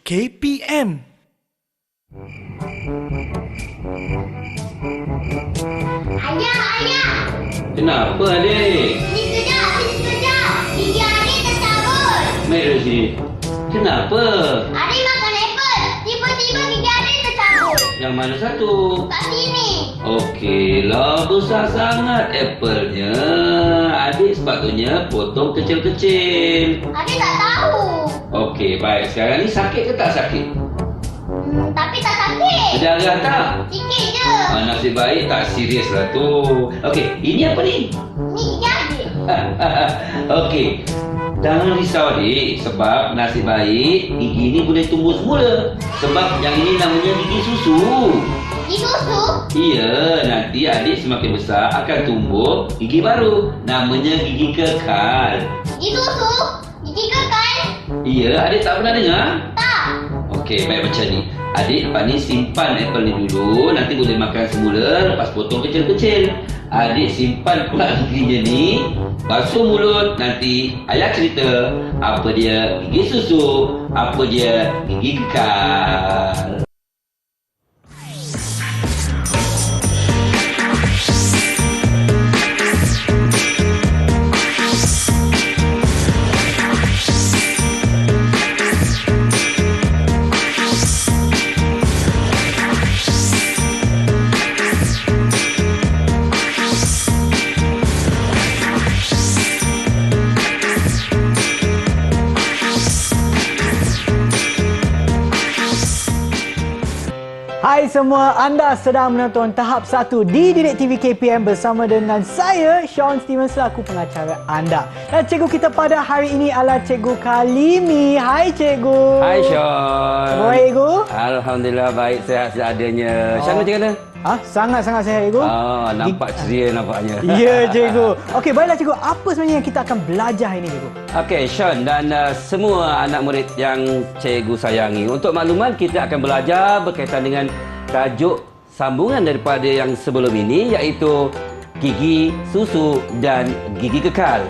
KPM. Ayah! Kenapa adik? Sini sekejap! Gigi adik tercabut! Mari dari sini. Kenapa? Adik makan apple. Tiba-tiba gigi adik tercabut. Yang mana satu? Kat sini. Okeylah, besar sangat apple-nya. Adik sepatutnya potong kecil-kecil. Adik tak tahu. Okey, baik. Sekarang ni sakit ke tak sakit? Tapi tak sakit. Berdarah tak? Sikit je. Nasib baik tak serius lah tu. Okey, ini apa ni? Ni gigi adik. Okey. Jangan risau adik, sebab nasib baik gigi ni boleh tumbuh semula. Sebab yang ini namanya gigi susu. Gigi susu? Iya, nanti adik semakin besar akan tumbuh gigi baru. Namanya gigi kekal. Gigi susu? Gigi kekal? Iya, adik tak pernah dengar? Tak. Okey, baik macam ni. Adik lepas ni simpan apple ni dulu. Nanti boleh makan semula, lepas potong kecil-kecil. Adik simpan pula giginya ni. Basuh mulut, nanti ayah cerita apa dia gigi susu, apa dia gigi kekal. Hai semua, anda sedang menonton tahap 1 di Didik TV KPM bersama dengan saya, Sean Steven selaku pengacara anda. Dan cikgu kita pada hari ini adalah Cikgu Kalimi. Hai Cikgu. Hai Sean. Baik Cikgu? Alhamdulillah baik, sihat seadanya. Sean macam mana? Sangat-sangat sihat Cikgu. Nampak ceria nampaknya. Ya Cikgu. Okey, baiklah Cikgu, apa sebenarnya yang kita akan belajar hari ini Cikgu? Okey Sean dan semua anak murid yang cikgu sayangi. Untuk makluman kita akan belajar berkaitan dengan tajuk sambungan daripada yang sebelum ini, iaitu gigi susu dan gigi kekal.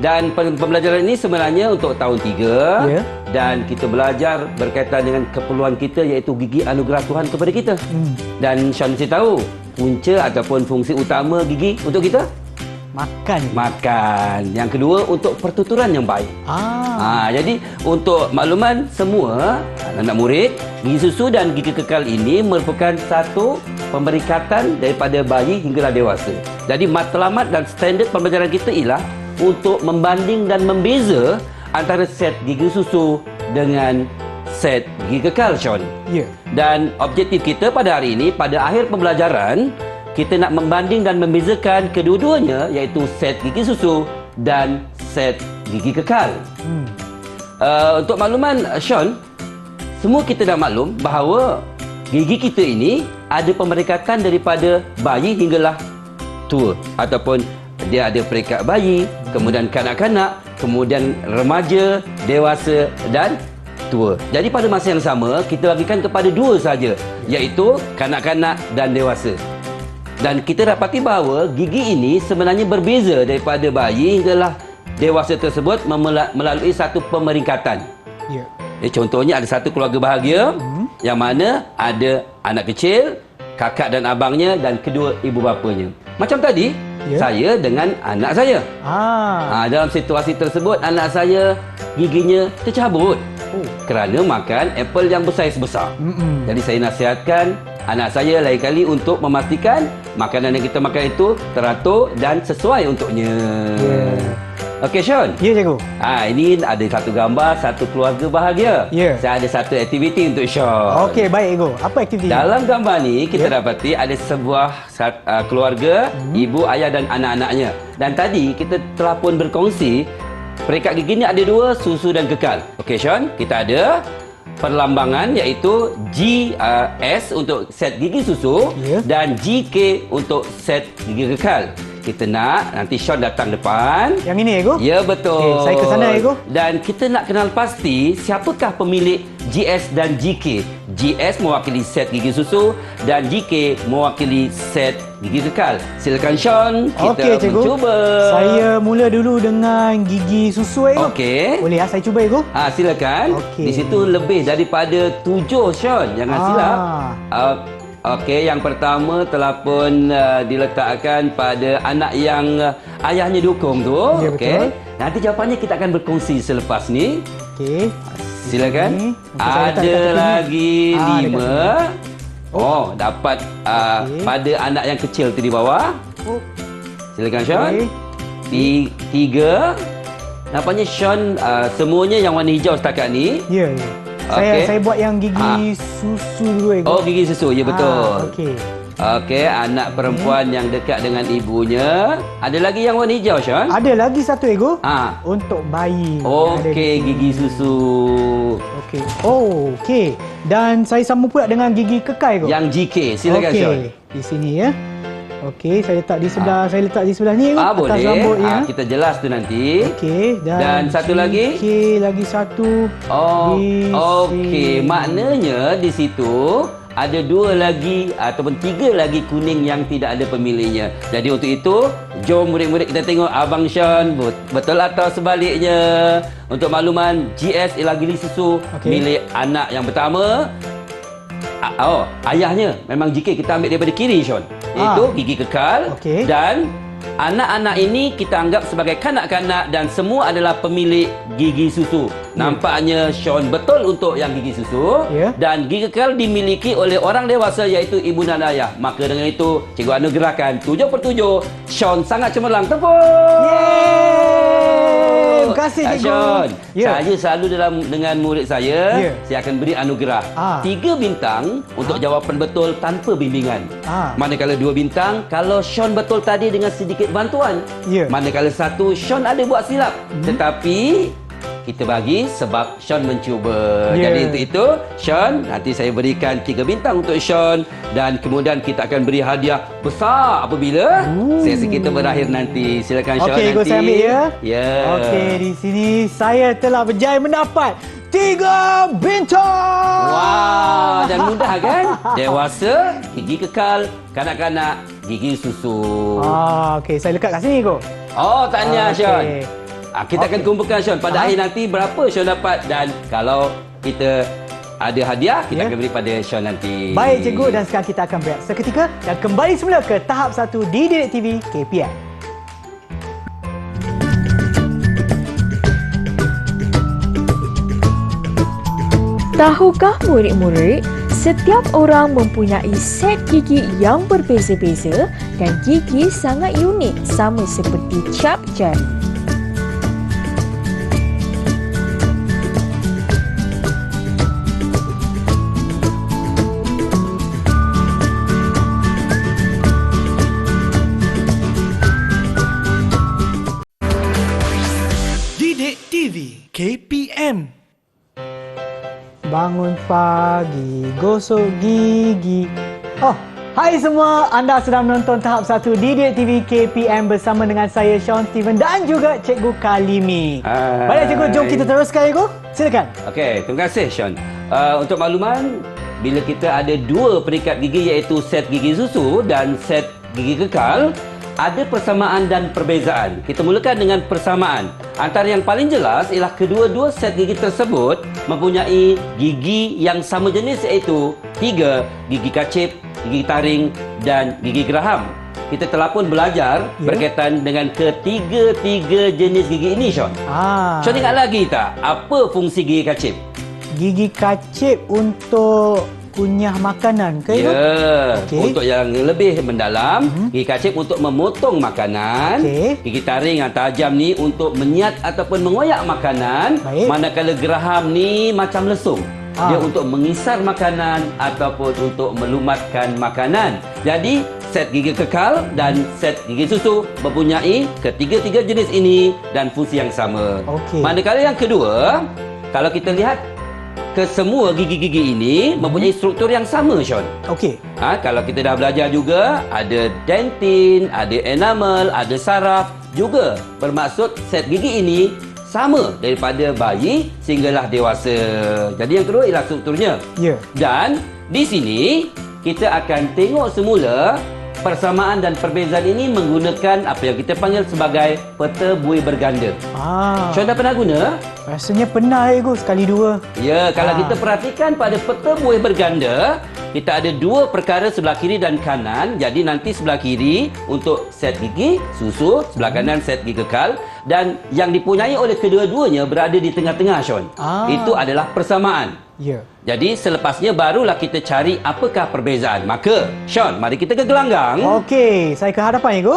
Dan pembelajaran ini sebenarnya untuk tahun 3 Ya. dan kita belajar berkaitan dengan keperluan kita, iaitu gigi anugerah Tuhan kepada kita. Dan Sean mesti tahu punca ataupun fungsi utama gigi untuk kita Makan. makan. Yang kedua untuk pertuturan yang baik. Jadi untuk makluman semua anak murid, gigi susu dan gigi kekal ini merupakan satu pemerikatan daripada bayi hinggalah dewasa. Jadi matlamat dan standard pembelajaran kita ialah untuk membanding dan membeza antara set gigi susu dengan set gigi kekal, Sean. Ya. Dan objektif kita pada hari ini, pada akhir pembelajaran, kita nak membanding dan membezakan kedua-duanya, iaitu set gigi susu dan set gigi kekal. Untuk makluman Sean, semua kita dah maklum bahawa gigi kita ini ada pemerikatan daripada bayi hinggalah tua, ataupun dia ada peringkat bayi, kemudian kanak-kanak, kemudian remaja, dewasa dan tua. Jadi pada masa yang sama kita bagikan kepada dua saja, iaitu kanak-kanak dan dewasa. Dan kita dapati bahawa gigi ini sebenarnya berbeza daripada bayi hinggalah dewasa tersebut melalui satu pemeringkatan. Ya. Contohnya ada satu keluarga bahagia yang mana ada anak kecil, kakak dan abangnya dan kedua ibu bapanya. Macam tadi, saya dengan anak saya. Dalam situasi tersebut anak saya giginya tercabut kerana makan apple yang bersaiz-besar. Jadi saya nasihatkan anak saya lain kali untuk memastikan makanan yang kita makan itu teratur dan sesuai untuknya. Okey Sean. Ya Cikgu. Ini ada satu gambar satu keluarga bahagia. Ya. Saya ada satu aktiviti untuk Sean. Okey, baik Cikgu. Apa aktiviti? Dalam gambar ni kita dapati ada sebuah keluarga, ibu, ayah dan anak-anaknya. Dan tadi kita telah pun berkongsi peringkat gigi ni ada dua, susu dan kekal. Okey Sean, kita ada perlambangan iaitu GS untuk set gigi susu dan GK untuk set gigi kekal. kita nak nanti Sean datang depan. Yang ini ego? Ya, betul. Okey, saya ke sana, ego. Dan kita nak kenal pasti siapakah pemilik GS dan GK. GS mewakili set gigi susu dan GK mewakili set gigi kekal. Silakan Sean, kita Okey, cikgu. mencuba. Saya mula dulu dengan gigi susu, ego. Okey. Boleh saya cuba, ego? Silakan. Okey. Di situ lebih daripada 7, Sean. Jangan silap. Okey, yang pertama telah pun diletakkan pada anak yang ayahnya dukung tu. Ya, Okey. betul. Nanti jawapannya kita akan berkongsi selepas ni. Okey. Silakan. Okey, saya letak Ada dekat tepi ni. lagi Dekat 5. sini. Oh, dapat Okey. pada anak yang kecil tu di bawah. Oh, Silakan Sean. okey. 3. Nampaknya Sean semuanya yang warna hijau setakat ni. Ya, ya. Okey. Saya buat yang gigi susu dulu, ego. Oh, gigi susu. Ya, betul. Okey. Okey, anak perempuan yang dekat dengan ibunya. Ada lagi yang warna hijau, Sean? Ada lagi satu, ego. Ah. Untuk bayi. yang ada di Okey, sini. gigi susu. Okey. Oh, okey. Dan saya sambung pula dengan gigi kekal, ego. Yang GK. Silakan, Okey. Sean. Di sini ya. Okey, saya letak di sebelah ni, ego. Boleh. Atas rambutnya. Kita jelas tu nanti. Okey, Dan satu lagi? Okey, lagi satu. Oh, di okey. sini. Maknanya di situ ada 2 lagi ataupun 3 lagi kuning yang tidak ada pemiliknya. Jadi untuk itu, jom murid-murid kita tengok Abang Sean betul atau sebaliknya. Untuk makluman, GS ialah gigi susu milik anak yang pertama. Ayahnya memang GK, kita ambil daripada kiri, Sean. Iaitu gigi kekal. Okey. Dan anak-anak ini kita anggap sebagai kanak-kanak dan semua adalah pemilik gigi susu. Nampaknya Sean betul untuk yang gigi susu. Ya. Dan gigi kekal dimiliki oleh orang dewasa iaitu ibu dan ayah. Maka dengan itu, cikgu anugerahkan 7/7. Sean sangat cemerlang. Tepuk! Yeay! Terima kasih, cikgu. Sean, Ya. saya selalu dengan murid saya, Ya. saya akan beri anugerah 3 bintang untuk jawapan betul tanpa bimbingan. Manakala 2 bintang kalau Sean betul tadi dengan sedikit bantuan. Ya. Manakala 1 Sean ada buat silap. Tetapi kita bagi sebab Sean mencuba. Ya. Jadi untuk itu, Sean, nanti saya berikan 3 bintang untuk Sean dan kemudian kita akan beri hadiah besar apabila sesi kita berakhir nanti. Silakan Sean Okey, nanti. saya ambil ya. Ya. Okey, di sini saya telah berjaya mendapat 3 bintang. Wah, dan mudah kan? Dewasa, gigi kekal, kanak-kanak, gigi susu. Okey, saya lekat kat sini, Ko. Oh, tahniah Okey. Sean. Kita akan kumpulkan Sean pada akhir nanti berapa Sean dapat dan kalau kita ada hadiah kita akan beri pada Sean nanti. Baik, cikgu, dan sekarang kita akan berehat seketika dan kembali semula ke tahap 1 di Didik TV KPM. Tahukah murid-murid, setiap orang mempunyai set gigi yang berbeza-beza dan gigi sangat unik sama seperti cap jari. Didik TV KPM. Bangun pagi, gosok gigi. Oh, hai semua. Anda sedang menonton tahap 1 Didik TV KPM bersama dengan saya, Sean Steven dan juga Cikgu Kalimi. Hai. Baik, Cikgu. Jom kita teruskan, Cikgu. Silakan. Okey, terima kasih Sean. Untuk makluman, bila kita ada 2 peringkat gigi iaitu set gigi susu dan set gigi kekal, ada persamaan dan perbezaan. Kita mulakan dengan persamaan. Antara yang paling jelas ialah kedua-dua set gigi tersebut mempunyai gigi yang sama jenis iaitu 3 gigi kacip, gigi taring dan gigi geraham. Kita telah pun belajar berkaitan dengan ketiga-tiga jenis gigi ini, Sean. Sean ingat lagi tak apa fungsi gigi kacip? Gigi kacip untuk kunyah makanan ke? Ya, Okey. untuk yang lebih mendalam, gigi kacip untuk memotong makanan, Okey. gigi taring yang tajam ni untuk menyiat ataupun mengoyak makanan, Baik. manakala geraham ni macam lesung. Dia untuk mengisar makanan ataupun untuk melumatkan makanan. Jadi, set gigi kekal dan set gigi susu mempunyai ketiga-tiga jenis ini dan fungsi yang sama. Okey. Manakala yang kedua, kalau kita lihat kesemua gigi-gigi ini mempunyai struktur yang sama, Sean. Okey. Kalau kita dah belajar juga, ada dentin, ada enamel, ada saraf, juga bermaksud set gigi ini sama daripada bayi sehinggalah dewasa. Jadi yang kedua ialah strukturnya. Ya. Dan di sini kita akan tengok semula persamaan dan perbezaan ini menggunakan apa yang kita panggil sebagai peta buih berganda. Sean dah pernah guna? Rasanya pernah sekali dua. Ya, kalau kita perhatikan pada peta buih berganda, kita ada dua perkara sebelah kiri dan kanan. Jadi nanti sebelah kiri untuk set gigi susu, sebelah kanan set gigi kekal, dan yang dipunyai oleh kedua-duanya berada di tengah-tengah, Sean. Itu adalah persamaan. Ya. Jadi selepasnya barulah kita cari apakah perbezaan. Maka, Sean, mari kita ke gelanggang. Okey, saya ke hadapan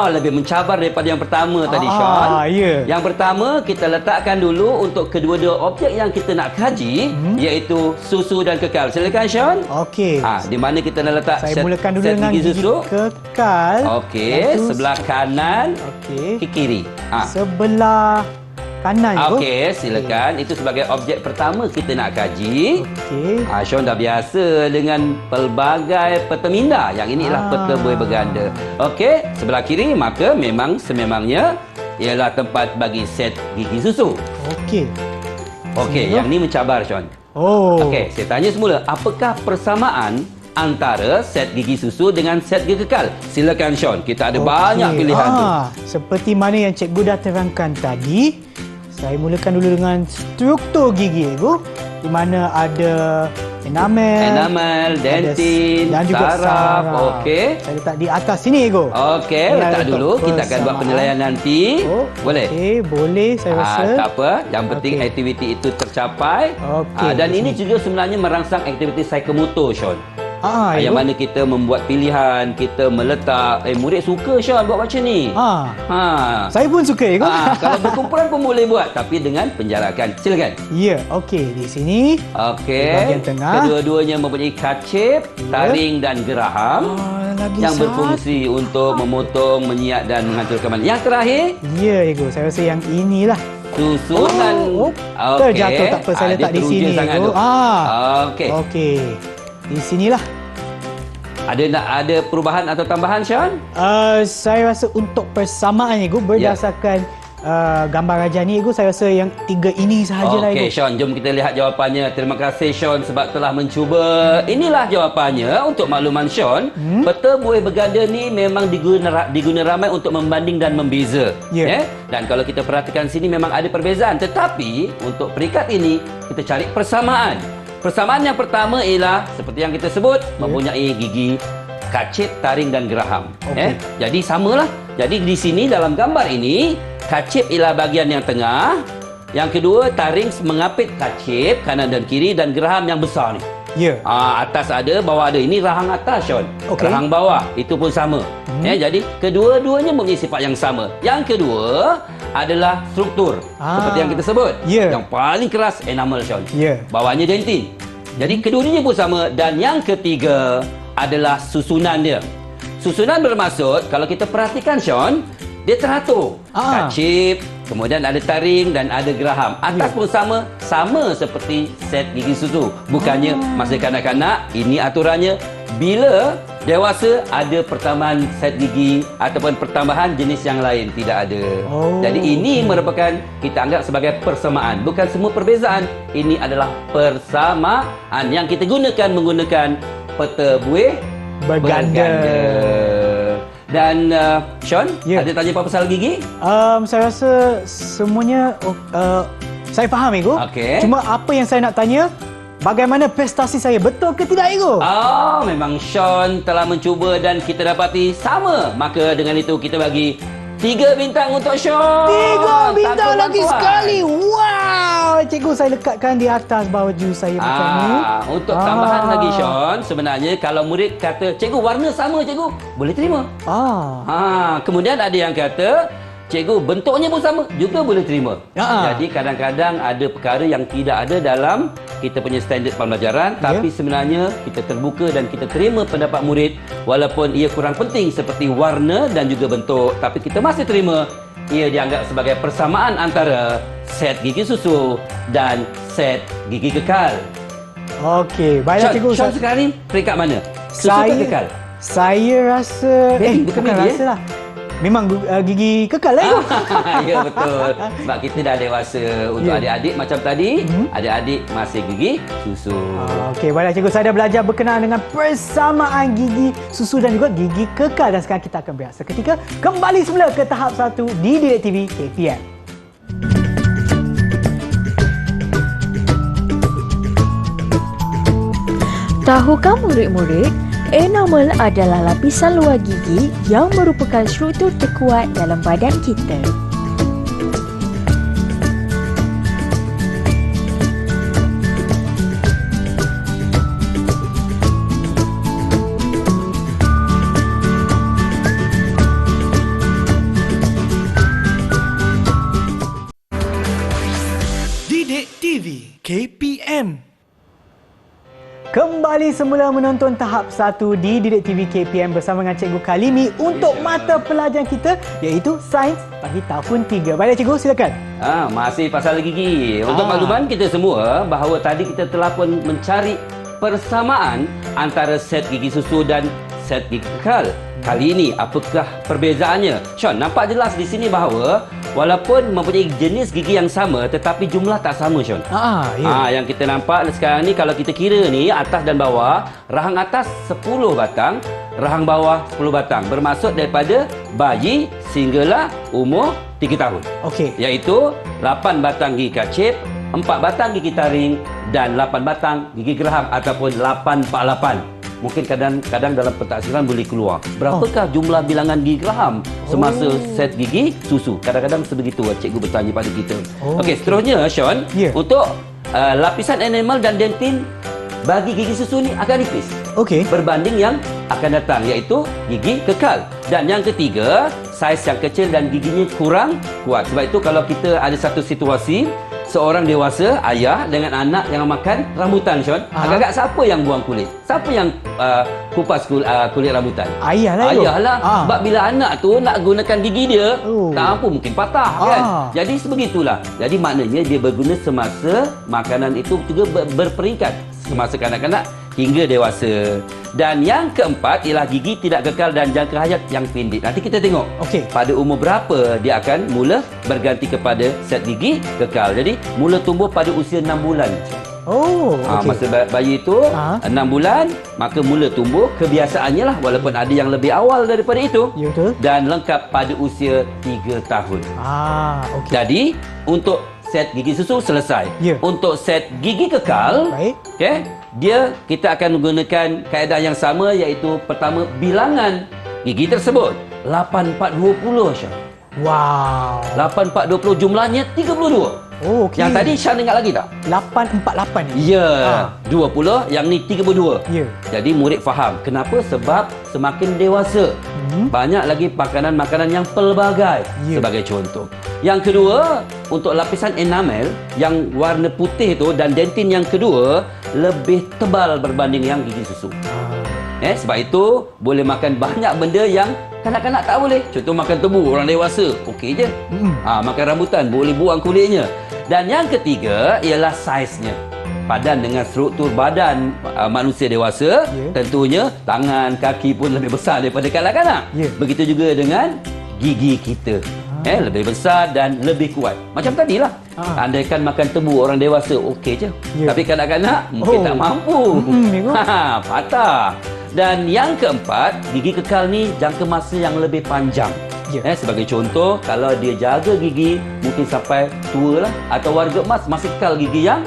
Lebih mencabar daripada yang pertama tadi, Sean. Ya. Yang pertama, kita letakkan dulu untuk kedua-dua objek yang kita nak kaji, iaitu susu dan kekal. Silakan, Sean. Okey. Di mana kita nak letak Saya mulakan dulu set dengan gigi gigi susu? kekal. Okey, sebelah kanan Okey. ke kiri. Sebelah kanan Okey, silakan. Itu sebagai objek pertama kita nak kaji. Okey. Sean dah biasa dengan pelbagai peta minda. Yang ini ialah peta buih berganda. Okey, sebelah kiri maka memang sememangnya ialah tempat bagi set gigi susu. Okey. Okey, yang ni mencabar, Sean. Okey, saya tanya semula, apakah persamaan antara set gigi susu dengan set gigi kekal? Silakan, Sean. Kita ada banyak pilihan tu. Seperti mana yang cikgu dah terangkan tadi, saya mulakan dulu dengan struktur gigi di mana ada enamel, dentin, dan juga saraf. Okey. Saya letak di atas sini Okey, letak dulu. Kita akan buat penilaian nanti. Boleh? Okey, boleh saya rasa. Tak apa. Yang penting aktiviti itu tercapai. Okey. Dan ini juga sebenarnya merangsang aktiviti psikomotor, Sean. Yang mana kita membuat pilihan, kita meletak. Murid suka, Sean, buat macam ni. Saya pun suka, Kalau berkumpulan pun boleh buat, tapi dengan penjarakan. Silakan. Ya, okey. Di sini. Okey. Di bahagian tengah. Kedua-duanya mempunyai kacip, taring dan geraham yang berfungsi untuk memotong, menyiat dan menghancurkan mani. Yang terakhir? Ya, saya rasa yang inilah. Susunan. Terjatuh, tak apa. Saya letak di sini. Okey. Okey. Di sinilah. Ada perubahan atau tambahan, Sean? Saya rasa untuk persamaan berdasarkan gambar raja ni, saya rasa yang tiga ini sahajalah. Okey, Sean, jom kita lihat jawapannya. Terima kasih, Sean, sebab telah mencuba. Inilah jawapannya. Untuk makluman, Sean, peta buih berganda ni memang diguna ramai untuk membanding dan membeza. Dan kalau kita perhatikan sini memang ada perbezaan. Tetapi untuk peringkat ini kita cari persamaan. Persamaan yang pertama ialah seperti yang kita sebut, mempunyai gigi kacip, taring dan geraham. Jadi samalah. Jadi di sini dalam gambar ini, kacip ialah bahagian yang tengah. Yang kedua, taring mengapit kacip kanan dan kiri, dan geraham yang besar ni. Atas ada, bawah ada. Ini rahang atas, Sean. Rahang bawah itu pun sama. Jadi kedua-duanya mempunyai sifat yang sama. Yang kedua adalah struktur. Seperti yang kita sebut. Yang paling keras enamel, Sean. Bawahnya dentin. Jadi kedua-duanya pun sama. Dan yang ketiga adalah susunan dia. Susunan bermaksud, kalau kita perhatikan, Sean, dia teratur. Kacip, kemudian ada taring dan ada geraham. Atas pun sama seperti set gigi susu. Bukannya masa kanak-kanak, ini aturannya. Bila dewasa, ada pertambahan set gigi ataupun pertambahan jenis yang lain. Tidak ada. Jadi ini merupakan, kita anggap sebagai persamaan. Bukan semua perbezaan. Ini adalah persamaan yang kita gunakan menggunakan peta buih berganda. Dan Sean, ada tanya apa pasal gigi? Saya rasa semuanya saya faham, Okey. Cuma apa yang saya nak tanya, bagaimana prestasi saya? Betul ke tidak, Memang Sean telah mencuba dan kita dapati sama. Maka dengan itu kita bagi 3 bintang untuk Sean. 3 bintang Tanpa lagi bantuan. sekali. Wow, cikgu, saya lekatkan di atas baju saya macam ni. Untuk tambahan lagi, Sean, sebenarnya kalau murid kata, cikgu warna sama, cikgu, boleh terima. Kemudian ada yang kata, cikgu bentuknya pun sama, juga boleh terima. Jadi kadang-kadang ada perkara yang tidak ada dalam kita punya standard pembelajaran, tapi sebenarnya kita terbuka dan kita terima pendapat murid walaupun ia kurang penting seperti warna dan juga bentuk, tapi kita masih terima. Ia dianggap sebagai persamaan antara set gigi susu dan set set gigi kekal. Okey, baiklah cikgu. Sean sekarang ni peringkat mana? Susu ke kekal? Saya rasa Bukan bukan baby, rasa lah. Memang gigi kekal lah itu. Ya betul. Sebab kita dah dewasa. Untuk adik-adik macam tadi, adik-adik masih gigi susu. Okey, baiklah cikgu. Saya dah belajar berkenaan dengan persamaan gigi susu dan juga gigi kekal. Dan sekarang kita akan berehat seketika kembali semula ke tahap 1 di Didik TV KPM. Tahukah murid-murid, enamel adalah lapisan luar gigi yang merupakan struktur terkuat dalam badan kita. Didik TV KPM. Kembali semula menonton tahap 1 di Didik TV KPM bersama dengan Cikgu Kalimi untuk mata pelajaran kita iaitu Sains bagi tahun 3. Baiklah cikgu, silakan. Masih pasal gigi. Untuk makluman kita semua bahawa tadi kita telah pun mencari persamaan antara set gigi susu dan set gigi kekal. Kali ini apakah perbezaannya? Sean, nampak jelas di sini bahawa walaupun mempunyai jenis gigi yang sama tetapi jumlah tak sama, Sean. Yang kita nampak sekarang ni kalau kita kira ni atas dan bawah, rahang atas 10 batang, rahang bawah 10 batang. Bermaksud daripada bayi sehinggalah umur 3 tahun. Okey. Iaitu 8 batang gigi kacip, 4 batang gigi taring dan 8 batang gigi geraham ataupun 848. Mungkin kadang-kadang dalam pentaksiran boleh keluar. Berapakah jumlah bilangan gigi geraham semasa set gigi susu? Kadang-kadang sebegitu cikgu bertanya pada kita. Okey, seterusnya Sean, untuk lapisan enamel dan dentin bagi gigi susu ni akan nipis. Okey. Berbanding yang akan datang iaitu gigi kekal. Dan yang ketiga, saiz yang kecil dan giginya kurang kuat. Sebab itu kalau kita ada satu situasi seorang dewasa, ayah dengan anak yang makan rambutan, Sean. Agak-agak siapa yang buang kulit? Siapa yang kupas kulit rambutan? Ayah lah. Ayah lah. Sebab bila anak tu nak gunakan gigi dia, tak mampu, mungkin patah kan. Jadi sebegitulah. Jadi maknanya dia berguna semasa makanan itu juga berperingkat. Semasa kanak-kanak hingga dewasa. Dan yang keempat ialah gigi tidak kekal dan jangka hayat yang pendek. Nanti kita tengok pada umur berapa dia akan mula berganti kepada set gigi kekal. Jadi mula tumbuh pada usia 6 bulan. Masa bayi itu 6 bulan, maka mula tumbuh. Kebiasaannya lah, walaupun ada yang lebih awal daripada itu. Ya, betul. Dan lengkap pada usia 3 tahun. Jadi untuk set gigi susu selesai. Untuk set gigi kekal, kita akan menggunakan kaedah yang sama iaitu pertama bilangan gigi tersebut 8420, Syah. Wow. 8420 jumlahnya 32. Yang tadi Syah ingat lagi tak? 848 ni. Ya, 20 yang ni 32. Jadi murid faham. Kenapa? Sebab semakin dewasa banyak lagi makanan-makanan yang pelbagai. Sebagai contoh. Yang kedua, untuk lapisan enamel yang warna putih tu dan dentin yang kedua lebih tebal berbanding yang gigi susu. Sebab itu boleh makan banyak benda yang kanak-kanak tak boleh. Contoh makan tebu, orang dewasa okey je. Makan rambutan boleh buang kulitnya. Dan yang ketiga ialah saiznya. Padan dengan struktur badan manusia dewasa, tentunya tangan, kaki pun lebih besar daripada kanak-kanak. Begitu juga dengan gigi kita. Lebih besar dan lebih kuat. Macam tadilah. Andaikan makan tebu orang dewasa okey je. Tapi kanak-kanak mungkin tak mampu. Patah. Dan yang keempat, gigi kekal ni jangka masa yang lebih panjang. Sebagai contoh, kalau dia jaga gigi mungkin sampai tua lah, atau warga emas masih kekal gigi yang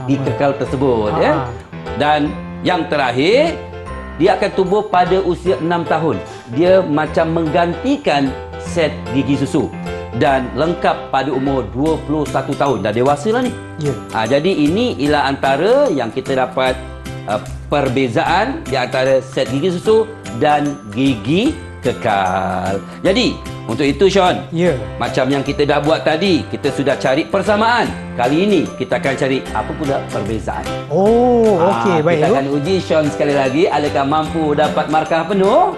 gigi kekal tersebut. Dan yang terakhir, dia akan tumbuh pada usia 6 tahun. Dia macam menggantikan set gigi susu dan lengkap pada umur 21 tahun. Dah dewasa lah ni. Jadi ini ialah antara yang kita dapat perbezaan di antara set gigi susu dan gigi kekal. Jadi untuk itu Sean, macam yang kita dah buat tadi, kita sudah cari persamaan. Kali ini kita akan cari apa pula perbezaan. Okey, baik. Kita akan uji Sean sekali lagi, adakah mampu dapat markah penuh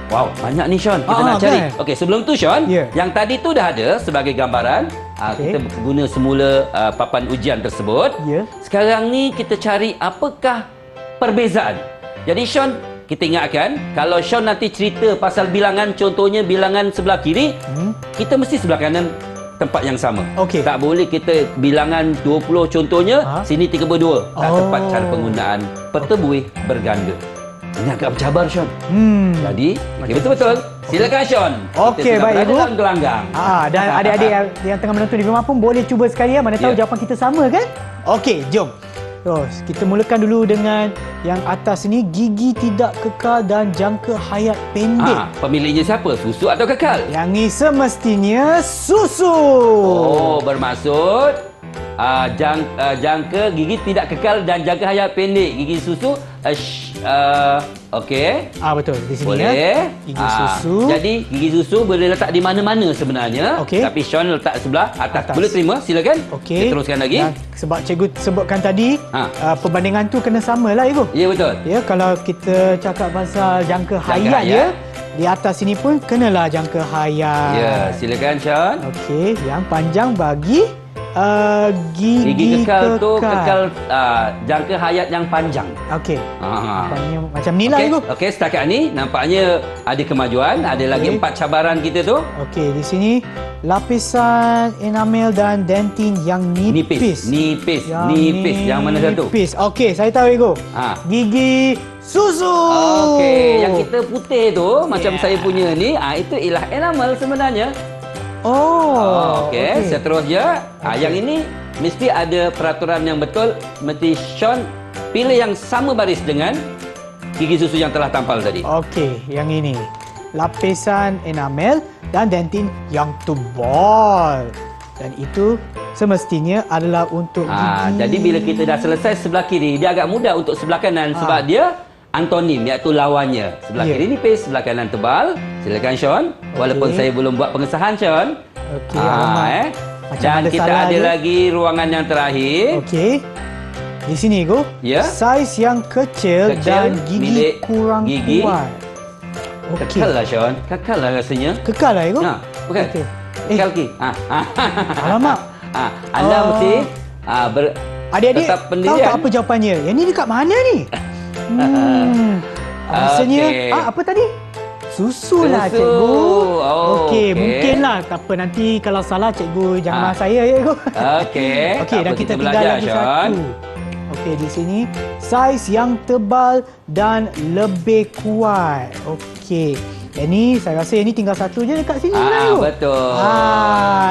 Wow, banyak ni Sean. Kita nak cari. Kan? Okey, sebelum tu Sean, Ya. yang tadi tu dah ada sebagai gambaran. Okey. Kita guna semula papan ujian tersebut. Ya. Sekarang ni kita cari apakah perbezaan. Jadi Sean, kita ingatkan, kalau Sean nanti cerita pasal bilangan, contohnya bilangan sebelah kiri, kita mesti sebelah kanan tempat yang sama. Okey. Tak boleh kita bilangan 20 contohnya, sini 32. Tak tepat cara penggunaan peta buih berganda. Ini agak bercabar Sean. Jadi, betul-betul. Silakan Sean. Okey, Kita baik, berada Ibu. dalam gelanggang. Dan adik-adik yang tengah menonton di rumah pun boleh cuba sekali ya. Mana tahu Ya. jawapan kita sama kan? Okey, jom. Terus, kita mulakan dulu dengan yang atas ni, gigi tidak kekal dan jangka hayat pendek. Pemiliknya siapa? Susu atau kekal? Yang ni semestinya susu. Oh, bermaksud jangka gigi tidak kekal dan jangka hayat pendek. Gigi susu okey. Betul di sini Boleh. ya. Gigi susu. Jadi gigi susu boleh letak di mana-mana sebenarnya. Okey. Tapi Sean letak sebelah atas. Boleh terima? Silakan. Okey. Kita teruskan lagi. Dan sebab cikgu sebutkan tadi, perbandingan tu kena sama lah Ibu. Ya, betul. Ya, kalau kita cakap pasal jangka hayat ya, di atas sini pun kenalah jangka hayat. Ya, silakan Sean. Okey, yang panjang bagi gigi kekal tu kekal jangka hayat yang panjang. Okey. Ah. Nampaknya macam ni lah Ibu. Okey, setakat ni nampaknya ada kemajuan. Ada lagi 4 cabaran kita tu. Okey, di sini lapisan enamel dan dentin yang nipis. Nipis. Yang mana satu? Nipis. Okey, saya tahu Ibu. Gigi susu. Okey, yang kita putih tu macam saya punya ni, itu ialah enamel sebenarnya. Okey, seterusnya yang ini mesti ada peraturan yang betul. Mesti Sean pilih yang sama baris dengan gigi susu yang telah tampal tadi. Okey, yang ini lapisan enamel dan dentin yang tebal. Dan itu semestinya adalah untuk gigi. Jadi bila kita dah selesai sebelah kiri, dia agak mudah untuk sebelah kanan sebab dia antonim, iaitu lawannya. Sebelah kiri nipis, sebelah kanan tebal. Silakan Sean. Walaupun saya belum buat pengesahan Sean. Okey, alamak. Macam Dan ada kita salah ada dia. lagi ruangan yang terakhir. Okey. Di sini Go. Ya. Saiz yang kecil dan gigi milik kurang gigi. kuat. Okey. Kekal lah Sean. Kekal lah rasanya. Kekal lah Go. Bukan. Okey. Kekal lagi. Alamak. Anda mesti Adik-adik, tetap tahu pendirian. tak apa jawapannya? Yang ni dekat mana ni? Rasanya Okey. apa tadi? Susu lah Susu. cikgu. Okey. Mungkinlah. Tak apa, nanti kalau salah cikgu jangan marah saya ya cikgu. Okey. Okey, Tak dan apa, kita tinggal belajar, lagi Sean. satu. Okey, di sini saiz yang tebal dan lebih kuat. Okey. Yang ni saya rasa yang ni tinggal satu je dekat sini lah cikgu. Betul.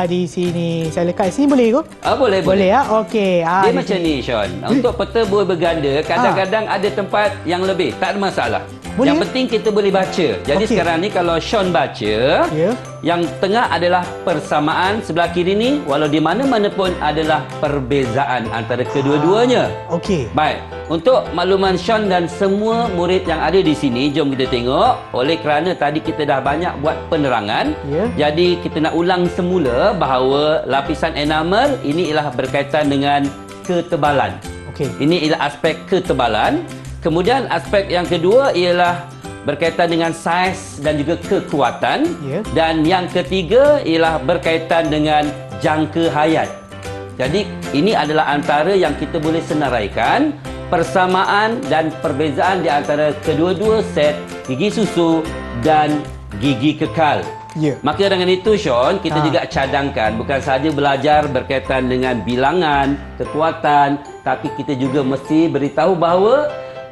Di sini. Saya lekat sini boleh cikgu? Boleh. Boleh ya? Okey. Dia di macam sini. ni Sean. Untuk peta buih berganda, kadang-kadang ada tempat yang lebih. Tak ada masalah. Boleh. Yang penting kita boleh baca. Jadi Okey. sekarang ni kalau Sean baca, Ya. yang tengah adalah persamaan, sebelah kiri ni walau di mana-mana pun adalah perbezaan antara kedua-duanya. Okey. Baik, untuk makluman Sean dan semua murid yang ada di sini, jom kita tengok. Oleh kerana tadi kita dah banyak buat penerangan, Ya. jadi kita nak ulang semula bahawa lapisan enamel ini ialah berkaitan dengan ketebalan. Okey. Ini ialah aspek ketebalan. Kemudian aspek yang kedua ialah berkaitan dengan saiz dan juga kekuatan. Ya. Dan yang ketiga ialah berkaitan dengan jangka hayat. Jadi ini adalah antara yang kita boleh senaraikan persamaan dan perbezaan di antara kedua-dua set gigi susu dan gigi kekal. Ya. Maka dengan itu Sean, kita juga cadangkan bukan sahaja belajar berkaitan dengan bilangan, kekuatan, tapi kita juga mesti beritahu bahawa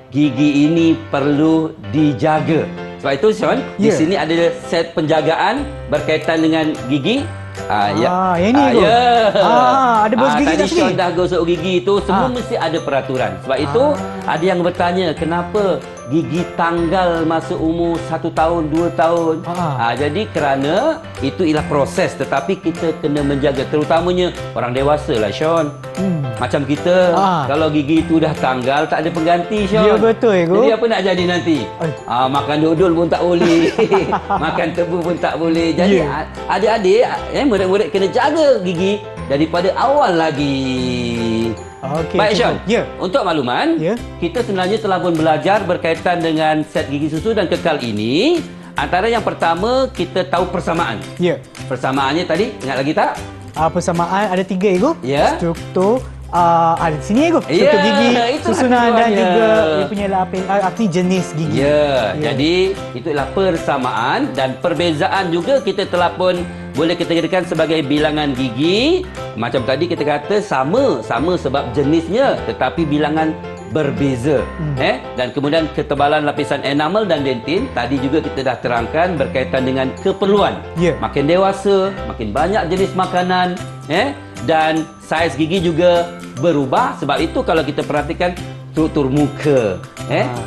gigi ini perlu dijaga. Sebab itu Sean, di Ya. sini ada set penjagaan berkaitan dengan gigi. yang ni tu. Ada bos gigi tadi kat sini. Sean dah gosok gigi itu, semua mesti ada peraturan. Sebab itu ada yang bertanya kenapa gigi tanggal masa umur 1 tahun, 2 tahun. Jadi kerana itu ialah proses, tetapi kita kena menjaga, terutamanya orang dewasa lah Sean. Macam kita, kalau gigi itu dah tanggal, tak ada pengganti Sean. Ya, betul, Ego. Jadi apa nak jadi nanti? Makan dodol pun tak boleh. Makan tebu pun tak boleh. Jadi adik-adik, murid-murid kena jaga gigi daripada awal lagi. Okey. Baik Sean, Ya. untuk makluman, Ya. kita sebenarnya telah pun belajar berkaitan dengan set gigi susu dan kekal ini. Antara yang pertama, kita tahu persamaan. Ya. Persamaannya tadi, ingat lagi tak? Persamaan ada 3 ego. Ya. Struktur ada di sini ego. Struktur Ya, gigi, itulah susunan dan tujuannya. juga dia punya lapis, arti jenis gigi. Ya, jadi itulah persamaan dan perbezaan juga kita telah pun boleh kita jadikan sebagai bilangan gigi. Macam tadi kita kata sama sebab jenisnya tetapi bilangan berbeza. Dan kemudian ketebalan lapisan enamel dan dentin tadi juga kita dah terangkan berkaitan dengan keperluan. Ya. Makin dewasa, makin banyak jenis makanan, dan saiz gigi juga berubah. Sebab itu kalau kita perhatikan struktur muka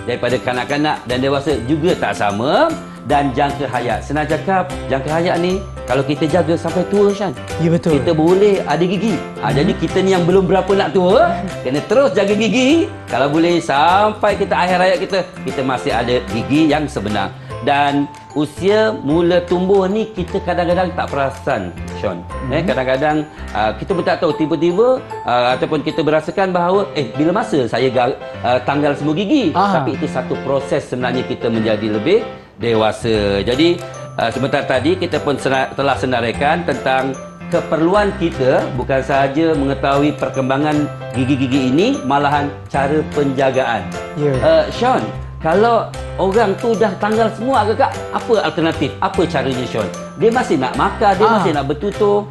daripada kanak-kanak dan dewasa juga tak sama. Dan jangka hayat, senang cakap, jangka hayat ni kalau kita jaga sampai tua, Shan, Ya, betul. kita boleh ada gigi. Jadi kita ni yang belum berapa nak tua, kena terus jaga gigi. Kalau boleh sampai kita akhir hayat kita masih ada gigi yang sebenar. Dan usia mula tumbuh ni kita kadang-kadang tak perasan, Sean. Kadang-kadang kita pun tak tahu, tiba-tiba ataupun kita berasakan bahawa bila masa saya tanggal semua gigi. Tapi itu satu proses sebenarnya kita menjadi lebih dewasa. Jadi sebentar tadi kita pun telah senaraikan tentang keperluan kita bukan sahaja mengetahui perkembangan gigi-gigi ini, malahan cara penjagaan. Ya. Sean, kalau orang tu dah tanggal semua agak-agak, apa alternatif? Apa caranya, Sean? Dia masih nak makan, dia masih nak bertutur.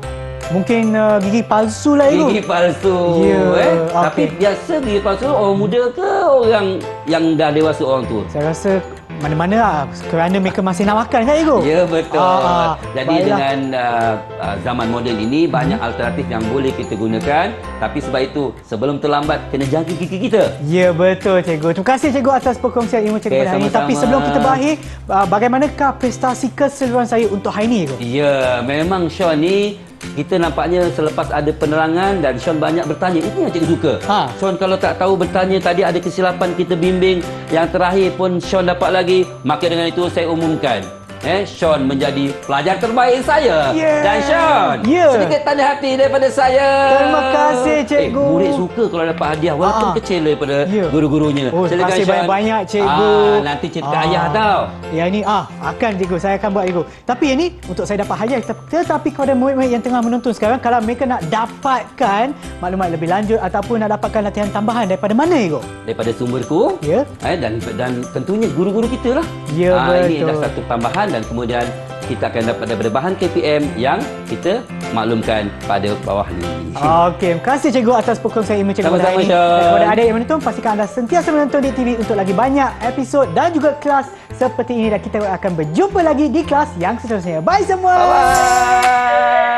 Mungkin gigi palsu lah ego. Gigi palsu. Ya, Tapi biasa gigi palsu orang muda ke orang yang dah dewasa orang tua? Saya rasa mana-mana lah, kerana mereka masih nak makan kan ego. Ya, betul. Jadi baiklah. dengan zaman moden ini banyak alternatif yang boleh kita gunakan. Tapi sebab itu sebelum terlambat kena jaga gigi kita. Ya, betul cikgu. Terima kasih cikgu atas perkongsian ilmu cikgu pada hari ini. sama-sama. Tapi sebelum kita berakhir, bagaimanakah prestasi keseluruhan saya untuk hari ini cikgu? Ya, memang Sean ni kita nampaknya selepas ada penerangan dan Sean banyak bertanya. Itu yang cikgu suka. Sean kalau tak tahu bertanya, tadi ada kesilapan kita bimbing. Yang terakhir pun Sean dapat lagi. Maka dengan itu saya umumkan, Sean menjadi pelajar terbaik saya. Dan Sean, sedikit tanda hati daripada saya. Terima kasih cikgu. Murid suka kalau dapat hadiah walaupun kecil daripada guru-gurunya. Terima kasih Sean. banyak-banyak cikgu. Nanti cerita ayah tau. Yang ni akan cikgu, saya akan buat cikgu. Tapi yang ni untuk saya dapat hadiah. Tetapi kepada murid-murid yang tengah menonton sekarang, kalau mereka nak dapatkan maklumat lebih lanjut ataupun nak dapatkan latihan tambahan daripada mana cikgu? Daripada sumberku. Ya. Dan tentunya guru-guru kita lah. Ya, Ini betul. adalah satu tambahan dan kemudian kita akan dapat daripada bahan KPM yang kita maklumkan pada bawah ini. Okey, terima kasih cikgu atas perkongsian ilmu cikgu pada Sama-sama, hari ini. Syah. Dan kepada adik yang menonton, pastikan anda sentiasa menonton di TV untuk lagi banyak episod dan juga kelas seperti ini. Dan kita akan berjumpa lagi di kelas yang seterusnya. Bye semua. Bye-bye.